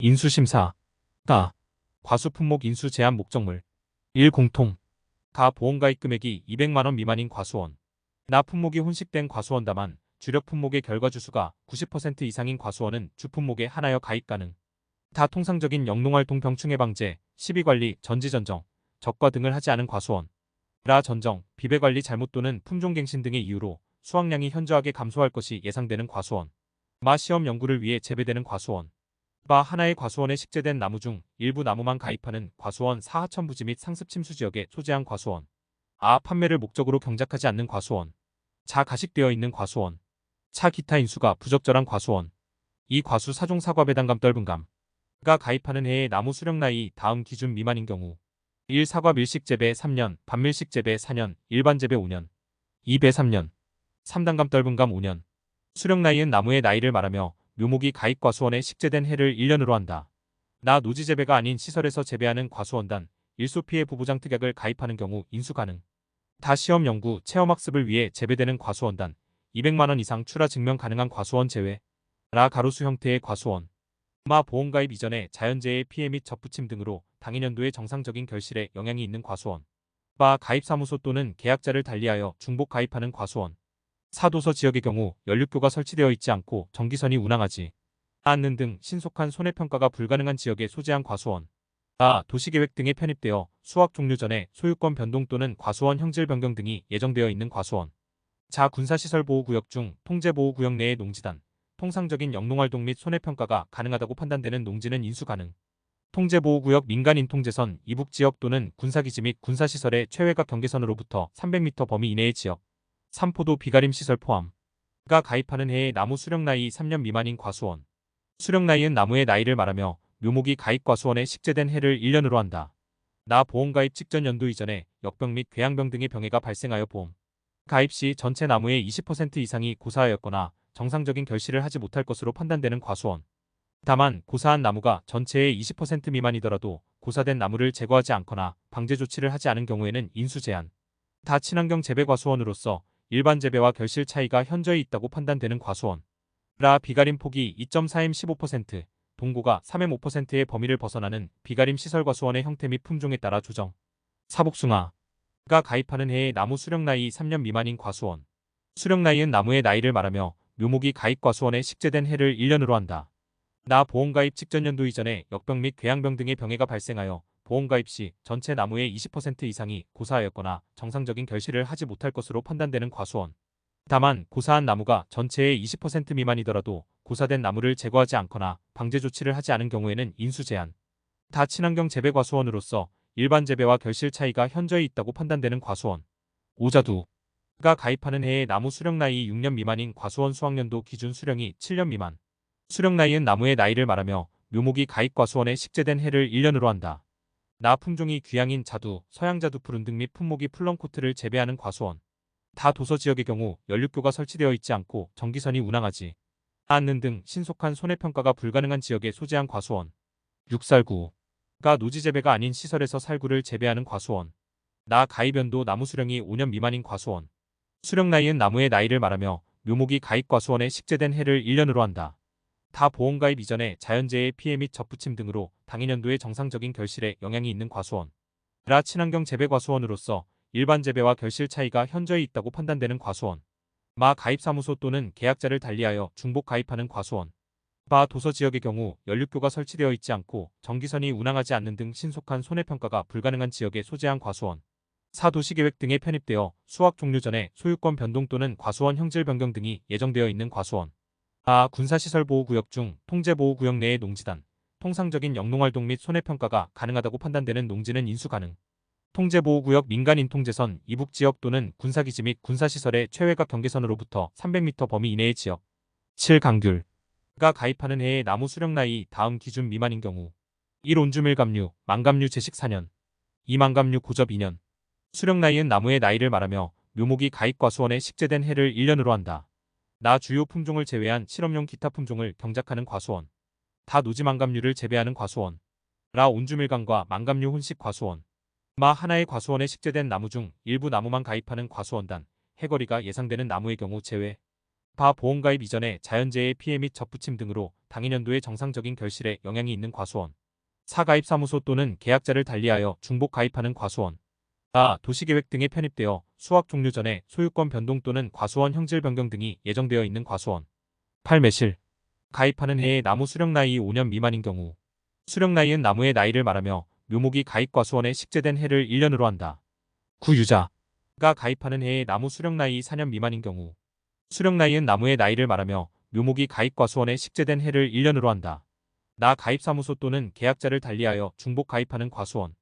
인수심사. 가. 과수 품목 인수 제한 목적물. 1. 공통. 가 보험가입 금액이 200만원 미만인 과수원. 나 품목이 혼식된 과수원. 다만 주력 품목의 결과주수가 90% 이상인 과수원은 주품목에 한하여 가입 가능. 다 통상적인 영농활동 병충해 방제, 시비관리, 전지전정, 적과 등을 하지 않은 과수원. 라 전정, 비배관리 잘못 또는 품종갱신 등의 이유로 수확량이 현저하게 감소할 것이 예상되는 과수원. 마 시험 연구를 위해 재배되는 과수원. 바 하나의 과수원에 식재된 나무 중 일부 나무만 가입하는 과수원. 사 하천부지 및 상습 침수 지역에 소재한 과수원. 아 판매를 목적으로 경작하지 않는 과수원. 자 가식되어 있는 과수원. 차 기타 인수가 부적절한 과수원. 이 과수 사종 사과 배당감 떫은감. 가 가입하는 해의 나무 수령 나이 다음 기준 미만인 경우 1. 사과 밀식 재배 3년, 반밀식 재배 4년, 일반 재배 5년. 2. 배 3년. 3. 단감 떫은감 5년. 수령 나이은 나무의 나이를 말하며 묘목이 가입 과수원에 식재된 해를 1년으로 한다. 나 노지 재배가 아닌 시설에서 재배하는 과수원단 일소 피해 부부장 특약을 가입하는 경우 인수 가능. 다 시험 연구, 체험학습을 위해 재배되는 과수원단 200만원 이상 출하 증명 가능한 과수원 제외. 라 가로수 형태의 과수원. 마 보험가입 이전에 자연재해 피해 및 접붙임 등으로 당해년도의 정상적인 결실에 영향이 있는 과수원. 바 가입사무소 또는 계약자를 달리하여 중복 가입하는 과수원. 사도서 지역의 경우 연륙교가 설치되어 있지 않고 전기선이 운항하지 않는 등 신속한 손해평가가 불가능한 지역에 소재한 과수원. 아 도시계획 등에 편입되어 수확 종료 전에 소유권 변동 또는 과수원 형질 변경 등이 예정되어 있는 과수원. 자 군사시설보호구역 중 통제보호구역 내의 농지단. 통상적인 영농활동 및 손해평가가 가능하다고 판단되는 농지는 인수 가능. 통제보호구역 민간인통제선 이북지역 또는 군사기지 및 군사시설의 최외곽 경계선으로부터 300m 범위 이내의 지역. 삼포도 비가림시설 포함. 가 가입하는 해의 나무 수령 나이 3년 미만인 과수원. 수령 나이은 나무의 나이를 말하며 묘목이 가입 과수원에 식재된 해를 1년으로 한다. 나 보험가입 직전 연도 이전에 역병 및 궤양병 등의 병해가 발생하여 보험 가입 시 전체 나무의 20% 이상이 고사하였거나 정상적인 결실을 하지 못할 것으로 판단되는 과수원. 다만 고사한 나무가 전체의 20% 미만이더라도 고사된 나무를 제거하지 않거나 방제 조치를 하지 않은 경우에는 인수 제한. 다 친환경 재배 과수원으로서 일반 재배와 결실 차이가 현저히 있다고 판단되는 과수원. 라 비가림 폭이 2.4m 15%, 동고가 3m 5%의 범위를 벗어나는 비가림 시설 과수원의 형태 및 품종에 따라 조정. 사복숭아. 가 가입하는 해의 나무 수령 나이 3년 미만인 과수원. 수령 나이은 나무의 나이를 말하며 묘목이 가입 과수원에 식재된 해를 1년으로 한다. 나 보험가입 직전 연도 이전에 역병 및 궤양병 등의 병해가 발생하여 보험가입 시 전체 나무의 20% 이상이 고사하였거나 정상적인 결실을 하지 못할 것으로 판단되는 과수원. 다만 고사한 나무가 전체의 20% 미만이더라도 고사된 나무를 제거하지 않거나 방제 조치를 하지 않은 경우에는 인수 제한. 다 친환경 재배 과수원으로서 일반 재배와 결실 차이가 현저히 있다고 판단되는 과수원. 오자두. 가 가입하는 해의 나무 수령 나이 6년 미만인 과수원 수확년도 기준 수령이 7년 미만. 수령 나이은 나무의 나이를 말하며 묘목이 가입 과수원에 식재된 해를 1년으로 한다. 나 품종이 귀향인 자두, 서양자두 푸른 등 및 품목이 플럼코트를 재배하는 과수원. 다 도서 지역의 경우 연륙교가 설치되어 있지 않고 전기선이 운항하지 않는 등 신속한 손해평가가 불가능한 지역에 소재한 과수원. 육살구. 가 노지 재배가 아닌 시설에서 살구를 재배하는 과수원. 나 가입연도 나무 수령이 5년 미만인 과수원. 수령 나이은 나무의 나이를 말하며 묘목이 가입 과수원에 식재된 해를 1년으로 한다. 다 보험가입 이전에 자연재해 피해 및 접붙임 등으로 당해년도의 정상적인 결실에 영향이 있는 과수원. 라 친환경 재배 과수원으로서 일반 재배와 결실 차이가 현저히 있다고 판단되는 과수원. 마 가입사무소 또는 계약자를 달리하여 중복 가입하는 과수원. 바 도서 지역의 경우 연륙교가 설치되어 있지 않고 전기선이 운항하지 않는 등 신속한 손해평가가 불가능한 지역에 소재한 과수원. 사 도시계획 등에 편입되어 수확 종료 전에 소유권 변동 또는 과수원 형질 변경 등이 예정되어 있는 과수원. 아 군사시설보호구역 중 통제보호구역 내의 농지단. 통상적인 영농활동 및 손해평가가 가능하다고 판단되는 농지는 인수 가능. 통제보호구역 민간인통제선 이북지역 또는 군사기지 및 군사시설의 최외곽 경계선으로부터 300m 범위 이내의 지역. 7. 강귤. 가 가입하는 해의 나무 수령 나이 다음 기준 미만인 경우 1. 온주밀감류, 망감류 제식 4년. 2. 망감류 고접 2년. 수령 나이은 나무의 나이를 말하며 묘목이 가입 과수원에 식재된 해를 1년으로 한다. 나 주요 품종을 제외한 실험용 기타 품종을 경작하는 과수원. 다 노지 망감류를 재배하는 과수원. 라 온주밀감과 망감류 혼식 과수원. 마 하나의 과수원에 식재된 나무 중 일부 나무만 가입하는 과수원단, 해거리가 예상되는 나무의 경우 제외. 바 보험가입 이전에 자연재해 피해 및 접부침 등으로 당해년도의 정상적인 결실에 영향이 있는 과수원. 4. 가입사무소 또는 계약자를 달리하여 중복 가입하는 과수원. 도시계획 등에 편입되어 수확 종료 전에 소유권 변동 또는 과수원 형질 변경 등이 예정되어 있는 과수원. 8. 매실. 가입하는 해에 나무 수령 나이 5년 미만인 경우. 수령 나이은 나무의 나이를 말하며 묘목이 가입 과수원에 식재된 해를 1년으로 한다. 9. 유자가 가입하는 해에 나무 수령 나이 4년 미만인 경우. 수령 나이은 나무의 나이를 말하며 묘목이 가입 과수원에 식재된 해를 1년으로 한다. 가입사무소 또는 계약자를 달리하여 중복 가입하는 과수원.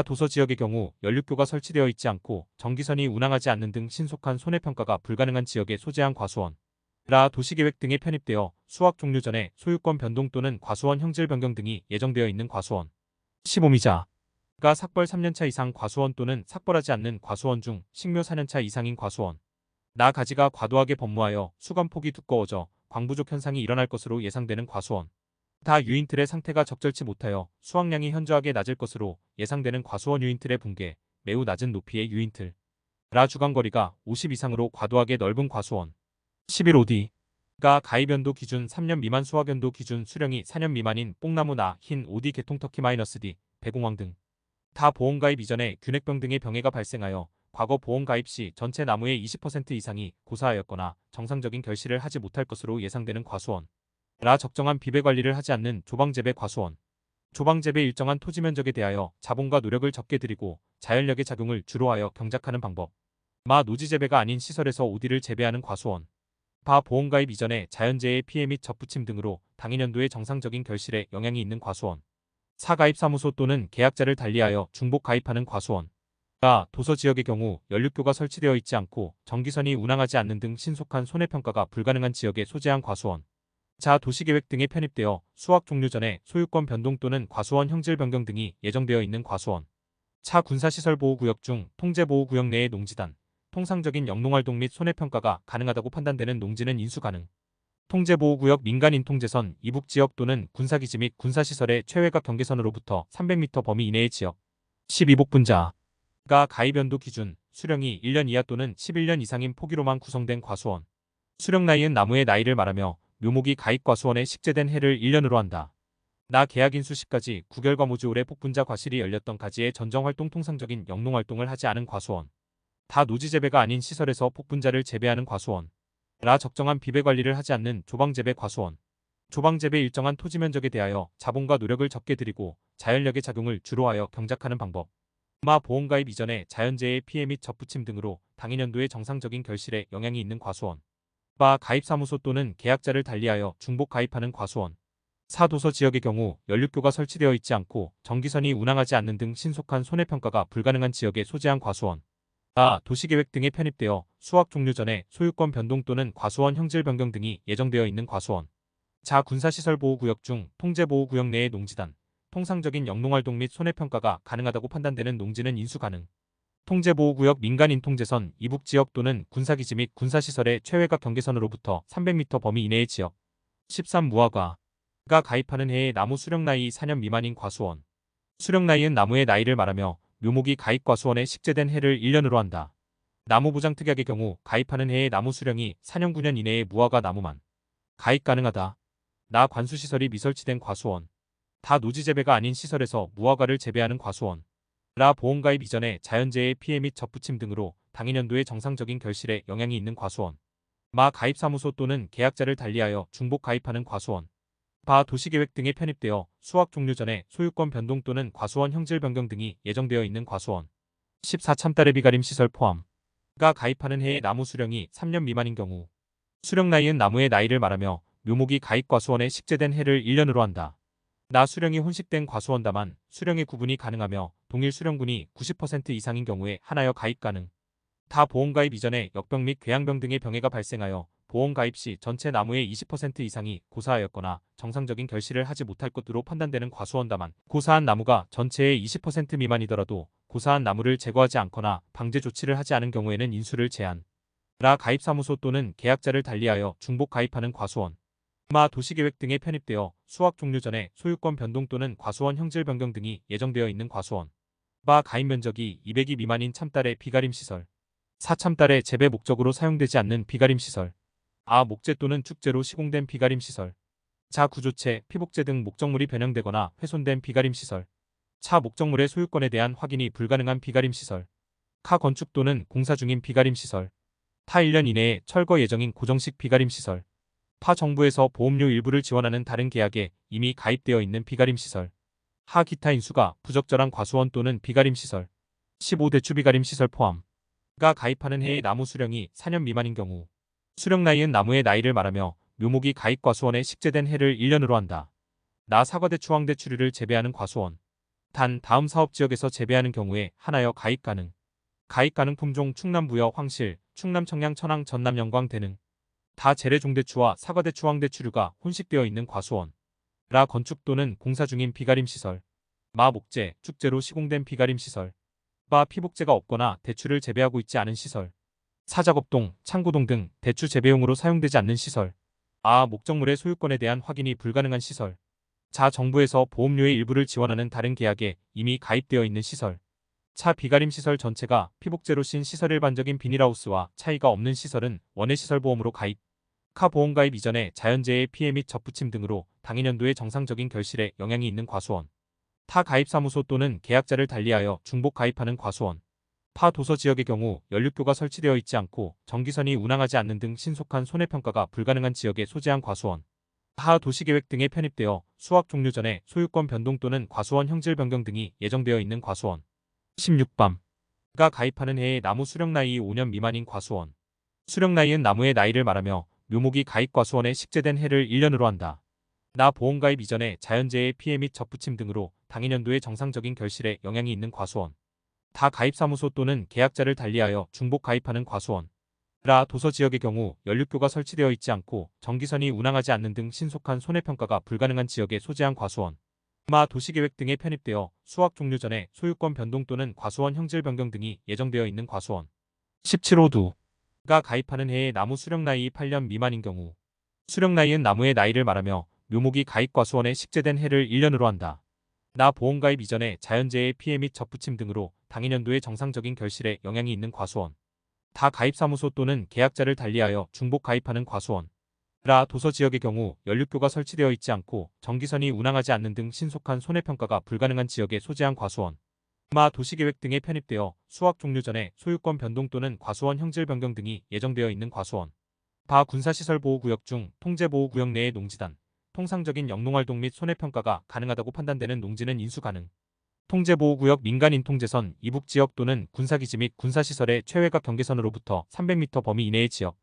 도서 지역의 경우 연륙교가 설치되어 있지 않고 전기선이 운항하지 않는 등 신속한 손해평가가 불가능한 지역에 소재한 과수원. 도시계획 등에 편입되어 수확 종료 전에 소유권 변동 또는 과수원 형질 변경 등이 예정되어 있는 과수원. 15미자가 삭벌 3년차 이상 과수원 또는 삭벌하지 않는 과수원 중 식묘 4년차 이상인 과수원. 가지가 과도하게 번무하여 수감폭이 두꺼워져 광부족 현상이 일어날 것으로 예상되는 과수원. 유인틀의 상태가 적절치 못하여 수확량이 현저하게 낮을 것으로 예상되는 과수원. 유인틀의 붕괴, 매우 낮은 높이의 유인틀. 주간거리가 50 이상으로 과도하게 넓은 과수원. 11. OD가 가입연도 기준 3년 미만 수확연도 기준 수령이 4년 미만인 뽕나무 흰 OD 개통터키 -D, 배공황 등. 보험가입 이전에 균핵병 등의 병해가 발생하여 과거 보험가입 시 전체 나무의 20% 이상이 고사하였거나 정상적인 결실을 하지 못할 것으로 예상되는 과수원. 적정한 비배 관리를 하지 않는 조방재배 과수원. 조방재배 일정한 토지 면적에 대하여 자본과 노력을 적게 들이고 자연력의 작용을 주로 하여 경작하는 방법. 노지재배가 아닌 시설에서 OD를 재배하는 과수원. 보험가입 이전에 자연재해 피해 및 접부침 등으로 당해년도의 정상적인 결실에 영향이 있는 과수원. 4. 가입사무소 또는 계약자를 달리하여 중복 가입하는 과수원. 도서 지역의 경우 연륙교가 설치되어 있지 않고 전기선이 운항하지 않는 등 신속한 손해평가가 불가능한 지역에 소재한 과수원. 도시계획 등에 편입되어 수확 종료 전에 소유권 변동 또는 과수원 형질 변경 등이 예정되어 있는 과수원. 군사시설보호구역 중 통제보호구역 내의 농지단, 통상적인 영농활동 및 손해평가가 가능하다고 판단되는 농지는 인수 가능. 통제보호구역 민간인통제선 이북지역 또는 군사기지 및 군사시설의 최외곽 경계선으로부터 300m 범위 이내의 지역. 12복분자가 가입연도 기준 수령이 1년 이하 또는 11년 이상인 포기로만 구성된 과수원. 수령 나이은 나무의 나이를 말하며 묘목이 가입 과수원에 식재된 해를 1년으로 한다. 계약인수 시까지 구결과모주올해 복분자 과실이 열렸던 가지의 전정활동 통상적인 영농활동을 하지 않은 과수원. 노지재배가 아닌 시설에서 복분자를 재배하는 과수원. 적정한 비배 관리를 하지 않는 조방재배 과수원. 조방재배 일정한 토지 면적에 대하여 자본과 노력을 적게 들이고 자연력의 작용을 주로 하여 경작하는 방법. 보험가입 이전에 자연재해 피해 및 접부침 등으로 당해년도의 정상적인 결실에 영향이 있는 과수원. 가입사무소 또는 계약자를 달리하여 중복 가입하는 과수원. 도서 지역의 경우 연륙교가 설치되어 있지 않고 전기선이 운항하지 않는 등 신속한 손해평가가 불가능한 지역에 소재한 과수원. 도시계획 등에 편입되어 수확 종료 전에 소유권 변동 또는 과수원 형질 변경 등이 예정되어 있는 과수원. 군사시설보호구역 중 통제보호구역 내의 농지단, 통상적인 영농활동 및 손해평가가 가능하다고 판단되는 농지는 인수 가능. 통제보호구역 민간인통제선 이북지역 또는 군사기지 및 군사시설의 최외곽 경계선으로부터 300m 범위 이내의 지역. 13. 무화과가 가입하는 해에 나무 수령 나이 4년 미만인 과수원. 수령 나이은 나무의 나이를 말하며 묘목이 가입 과수원에 식재된 해를 1년으로 한다. 나무보장특약의 경우 가입하는 해에 나무 수령이 4년 9년 이내의 무화과 나무만 가입 가능하다. 관수시설이 미설치된 과수원. 노지재배가 아닌 시설에서 무화과를 재배하는 과수원. 보험가입 이전에 자연재해 피해 및 접부침 등으로 당해년도의 정상적인 결실에 영향이 있는 과수원. 가입사무소 또는 계약자를 달리하여 중복 가입하는 과수원. 도시계획 등에 편입되어 수확 종료 전에 소유권 변동 또는 과수원 형질 변경 등이 예정되어 있는 과수원. 14. 참다래 비가림 시설 포함. 가입하는 해에 나무 수령이 3년 미만인 경우. 수령 나이은 나무의 나이를 말하며 묘목이 가입 과수원에 식재된 해를 1년으로 한다. 수령이 혼식된 과수원. 다만 수령의 구분이 가능하며 동일 수령군이 90% 이상인 경우에 하나여 가입 가능. 보험가입 이전에 역병 및 궤양병 등의 병해가 발생하여 보험가입 시 전체 나무의 20% 이상이 고사하였거나 정상적인 결실을 하지 못할 것으로 판단되는 과수원. 다만 고사한 나무가 전체의 20% 미만이더라도 고사한 나무를 제거하지 않거나 방제 조치를 하지 않은 경우에는 인수를 제한. 가입사무소 또는 계약자를 달리하여 중복 가입하는 과수원. 도시계획 등에 편입되어 수확 종료 전에 소유권 변동 또는 과수원 형질 변경 등이 예정되어 있는 과수원. 가입 면적이 200이 미만인 참다래 비가림 시설. 4. 참다래 재배 목적으로 사용되지 않는 비가림 시설. 아. 목재 또는 축재로 시공된 비가림 시설. 자. 구조체, 피복재 등 목적물이 변형되거나 훼손된 비가림 시설. 차. 목적물의 소유권에 대한 확인이 불가능한 비가림 시설. 카. 건축 또는 공사 중인 비가림 시설. 타. 1년 이내에 철거 예정인 고정식 비가림 시설. 파. 정부에서 보험료 일부를 지원하는 다른 계약에 이미 가입되어 있는 비가림 시설. 하. 기타 인수가 부적절한 과수원 또는 비가림 시설. 15. 대추 비가림 시설 포함. 가 가입하는 해의 나무 수령이 4년 미만인 경우. 수령 나이은 나무의 나이를 말하며 묘목이 가입 과수원에 식재된 해를 1년으로 한다. 나. 사과대추 황대추류를 재배하는 과수원. 단 다음 사업지역에서 재배하는 경우에 하나여 가입 가능. 가입 가능 품종 충남 부여 황실, 충남 청양 천왕 전남 영광 대능. 다. 재래 종대추와 사과대추 황대추류가 혼식되어 있는 과수원. 라. 건축 또는 공사 중인 비가림 시설. 마. 목재, 축재로 시공된 비가림 시설. 빠. 피복재가 없거나 대추를 재배하고 있지 않은 시설. 사. 작업동, 창고동 등 대추 재배용으로 사용되지 않는 시설. 아. 목적물의 소유권에 대한 확인이 불가능한 시설. 자. 정부에서 보험료의 일부를 지원하는 다른 계약에 이미 가입되어 있는 시설. 차. 비가림 시설 전체가 피복재로 씬 시설. 일반적인 비닐하우스와 차이가 없는 시설은 원해시설보험으로 가입. 카. 보험가입 이전에 자연재해의 피해 및 접붙임 등으로 당해년도의 정상적인 결실에 영향이 있는 과수원. 타. 가입사무소 또는 계약자를 달리하여 중복 가입하는 과수원. 파. 도서지역의 경우 연륙교가 설치되어 있지 않고 전기선이 운항하지 않는 등 신속한 손해평가가 불가능한 지역에 소재한 과수원. 하. 도시계획 등에 편입되어 수확 종료 전에 소유권 변동 또는 과수원 형질 변경 등이 예정되어 있는 과수원. 16밤. 가 가입하는 해의 나무 수령 나이 5년 미만인 과수원. 수령 나이은 나무의 나이를 말하며 묘목이 가입 과수원에 식재된 해를 1년으로 한다. 나. 보험가입 이전에 자연재해의 피해 및 접붙임 등으로 당해년도의 정상적인 결실에 영향이 있는 과수원. 다. 가입사무소 또는 계약자를 달리하여 중복 가입하는 과수원. 라. 도서지역의 경우 연륙교가 설치되어 있지 않고 전기선이 운항하지 않는 등 신속한 손해평가가 불가능한 지역에 소재한 과수원. 마. 도시계획 등에 편입되어 수확 종료 전에 소유권 변동 또는 과수원 형질 변경 등이 예정되어 있는 과수원. 17호두. 가 가입하는 해의 나무 수령 나이 8년 미만인 경우. 수령 나이은 나무의 나이를 말하며 묘목이 가입 과수원에 식재된 해를 1년으로 한다. 나. 보험가입 이전에 자연재해의 피해 및 접붙임 등으로 당해년도의 정상적인 결실에 영향이 있는 과수원. 다. 가입사무소 또는 계약자를 달리하여 중복 가입하는 과수원. 라. 도서지역의 경우 연륙교가 설치되어 있지 않고 전기선이 운항하지 않는 등 신속한 손해평가가 불가능한 지역에 소재한 과수원. 마. 도시계획 등에 편입되어 수확 종료 전에 소유권 변동 또는 과수원 형질 변경 등이 예정되어 있는 과수원. 바. 군사시설보호구역 중 통제보호구역 내의 농지단. 통상적인 영농활동 및 손해평가가 가능하다고 판단되는 농지는 인수 가능. 통제보호구역 민간인통제선 이북지역 또는 군사기지 및 군사시설의 최외곽 경계선으로부터 300m 범위 이내의 지역.